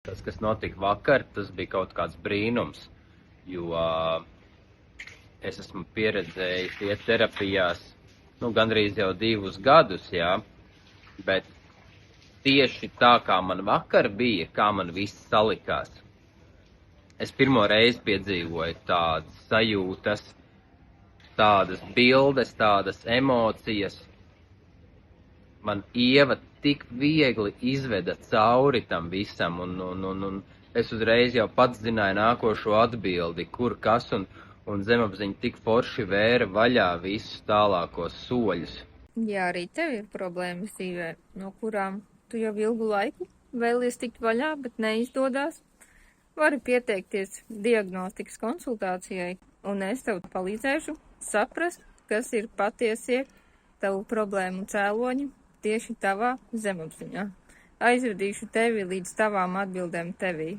Tas, kas notika vakar, tas bija kaut kāds brīnums, jo es esmu pieredzējis iet terapijās, gandrīz jau 2 gadus, jā, bet tieši tā, kā man vakar bija, kā man viss salikās. Es pirmo reizi piedzīvoju tādas sajūtas, tādas bildes, tādas emocijas. Man Ieva tik viegli izveda cauri tam visam, un es uzreiz jau pats zināju nākošo atbildi, kur kas, un zemapziņa tik forši vēra vaļā visus tālākos soļus. Jā, arī tev ir problēmas dzīvē, no kurām tu jau ilgu laiku vēlies tikt vaļā, bet neizdodas. Vari pieteikties diagnostikas konsultācijai, un es tev palīdzēšu saprast, kas ir patiesie tavu problēmu cēloņi tieši tavā zemapziņā. Aizvedīšu tevi līdz tavām atbildēm tevī.